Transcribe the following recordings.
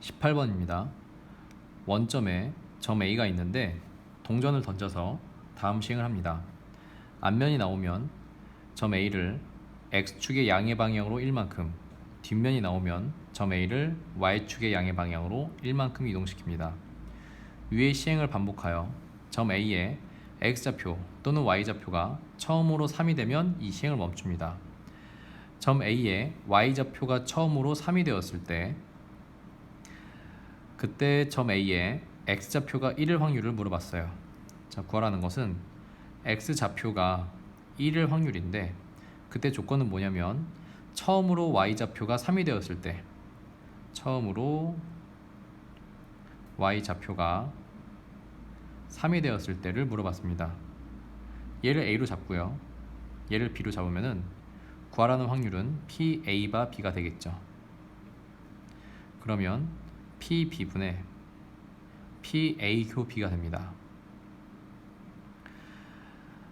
18번입니다. 원점에 점 A가 있는데 동전을 던져서 다음 시행을 합니다. 앞면이 나오면 점 A를 X축의 양의 방향으로 1만큼, 뒷면이 나오면 점 A를 Y축의 양의 방향으로 1만큼 이동시킵니다. 위의 시행을 반복하여 점 A의 X좌표 또는 Y좌표가 처음으로 3이 되면 이 시행을 멈춥니다. 점 A의 Y좌표가 처음으로 3이 되었을 때 그때 점 A의 X좌표가 1일 확률을 물어봤어요. 자, 구하라는 것은 X좌표가 1일 확률인데 그때 조건은 뭐냐면 처음으로 Y좌표가 3이 되었을 때, 처음으로 Y좌표가 3이 되었을 때를 물어봤습니다. 얘를 A로 잡고요, 얘를 B로 잡으면은 구하라는 확률은 PA 바 B가 되겠죠. 그러면 PB분의 PA 교 B가 됩니다.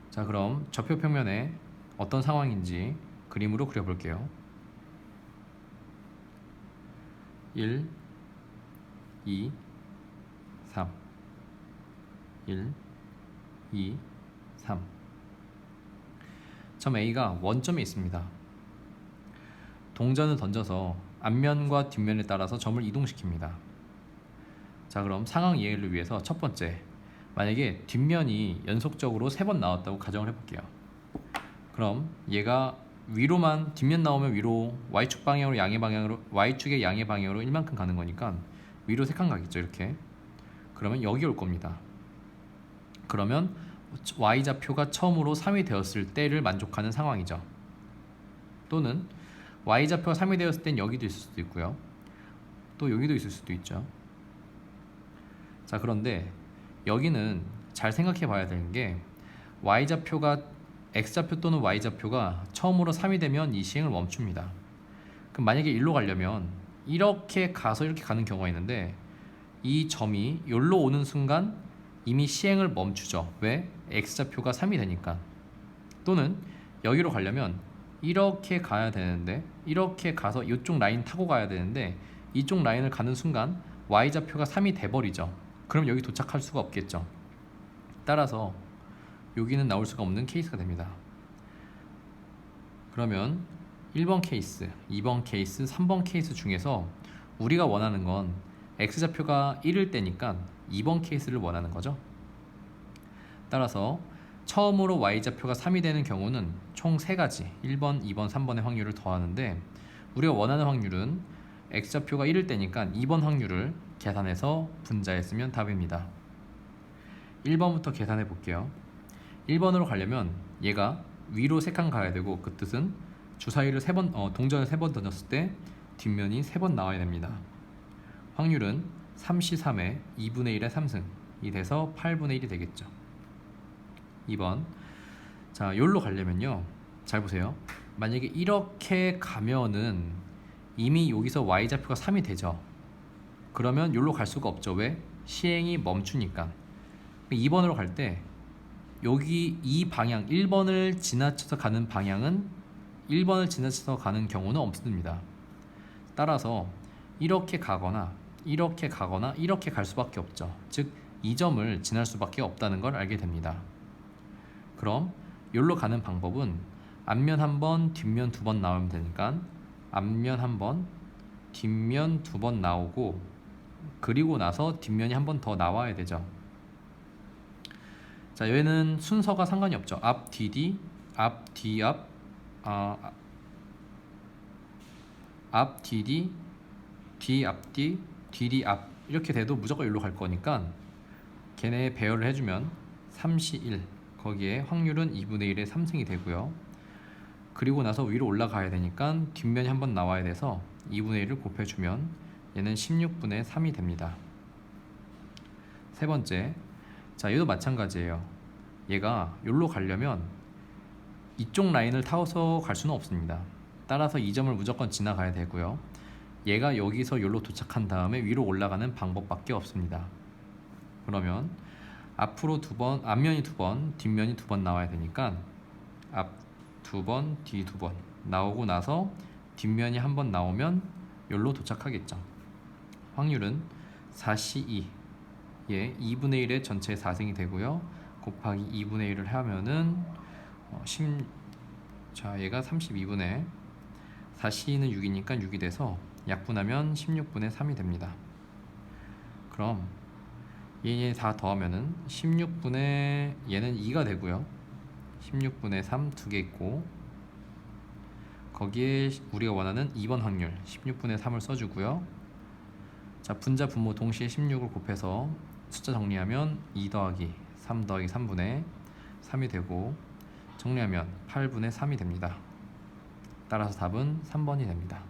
자, 그럼 좌표 평면에 어떤 상황인지 그림으로 그려볼게요. 1, 2, 3 1, 2, 3 점 A가 원점에 있습니다. 동전을 던져서 앞면과 뒷면에 따라서 점을 이동시킵니다. 자, 그럼 상황 이해를 위해서 첫 번째, 만약에 뒷면이 연속적으로 3번 나왔다고 가정을 해볼게요. 그럼 얘가 위로만, 뒷면 나오면 위로 Y축 방향으로 양의 방향으로, Y축의 양의 방향으로 1만큼 가는 거니까 위로 3칸 가겠죠. 이렇게. 그러면 여기 올 겁니다. 그러면 Y좌표가 처음으로 3이 되었을 때를 만족하는 상황이죠. 또는 Y좌표가 3이 되었을 땐 여기도 있을 수도 있고요, 또 여기도 있을 수도 있죠. 자, 그런데 여기는 잘 생각해 봐야 되는 게 Y좌표가, X좌표 또는 Y좌표가 처음으로 3이 되면 이 시행을 멈춥니다. 그럼 만약에 일로 가려면 이렇게 가서 이렇게 가는 경우가 있는데 이 점이 여기로 오는 순간 이미 시행을 멈추죠. 왜? X좌표가 3이 되니까. 또는 여기로 가려면 이렇게 가야 되는데, 이렇게 가서 이쪽 라인 타고 가야 되는데 이쪽 라인을 가는 순간 Y좌표가 3이 돼버리죠. 그럼 여기 도착할 수가 없겠죠. 따라서 여기는 나올 수가 없는 케이스가 됩니다. 그러면 1번 케이스, 2번 케이스, 3번 케이스 중에서 우리가 원하는 건 X좌표가 1일 때니까 2번 케이스를 원하는 거죠. 따라서 처음으로 Y좌표가 3이 되는 경우는 총 3가지, 1번, 2번, 3번의 확률을 더하는데 우리가 원하는 확률은 X좌표가 1일 때니까 2번 확률을 계산해서 분자했으면 답입니다. 1번부터 계산해 볼게요. 1번으로 가려면 얘가 위로 3칸 가야 되고, 그 뜻은 주사위를 3번, 동전을 3번 던졌을 때 뒷면이 3번 나와야 됩니다. 확률은 3C3의 2분의 1의 3승이 돼서 8분의 1이 되겠죠. 2번. 자, 여기로 가려면요, 잘 보세요. 만약에 이렇게 가면은 이미 여기서 Y좌표가 3이 되죠. 그러면 여기로 갈 수가 없죠. 왜? 시행이 멈추니까. 2번으로 갈 때 여기 이 방향 1번을 지나쳐서 가는 방향은 1번을 지나쳐서 가는 경우는 없습니다. 따라서 이렇게 가거나 이렇게 가거나 이렇게 갈 수밖에 없죠. 즉 이 점을 지날 수밖에 없다는 걸 알게 됩니다. 그럼 여기로 가는 방법은 앞면 한 번, 뒷면 2번 나오면 되니까 앞면 한 번, 뒷면 2번 나오고, 그리고 나서 뒷면이 한 번 더 나와야 되죠. 자, 얘는 순서가 상관이 없죠. 앞, 뒤, 뒤, 앞, 뒤, 앞, 앞, 뒤, 뒤, 뒤, 앞, 뒤, 뒤, 뒤, 앞, 이렇게 돼도 무조건 여기로 갈 거니까 걔네 배열을 해주면 3C1, 거기에 확률은 2분의 1의 3승이 되고요. 그리고 나서 위로 올라가야 되니까 뒷면이 한 번 나와야 돼서 2분의 1을 곱해주면 얘는 16분의 3이 됩니다. 세 번째, 자, 얘도 마찬가지예요. 얘가 여기로 가려면 이쪽 라인을 타고서 갈 수는 없습니다. 따라서 이 점을 무조건 지나가야 되고요. 얘가 여기서 여기로 도착한 다음에 위로 올라가는 방법밖에 없습니다. 그러면 앞으로 2번, 앞면이 2번, 뒷면이 2번 나와야 되니까 앞 2번, 뒤 2번 나오고 나서 뒷면이 한 번 나오면 여기로 도착하겠죠. 확률은 4C2의 2분의 1의 전체 4승이 되고요. 곱하기 2분의 1을 하면은 자, 얘가 32분의 4C는 6이니까 6이 돼서 약분하면 16분의 3이 됩니다. 그럼 얘 다 더하면은 16분의 얘는 2가 되고요. 16분의 3 두 개 있고 거기에 우리가 원하는 2번 확률 16분의 3을 써주고요. 자, 분자 분모 동시에 16을 곱해서 숫자 정리하면 2 더하기 3 더하기 3분의 3이 되고 정리하면 8분의 3이 됩니다. 따라서 답은 3번이 됩니다.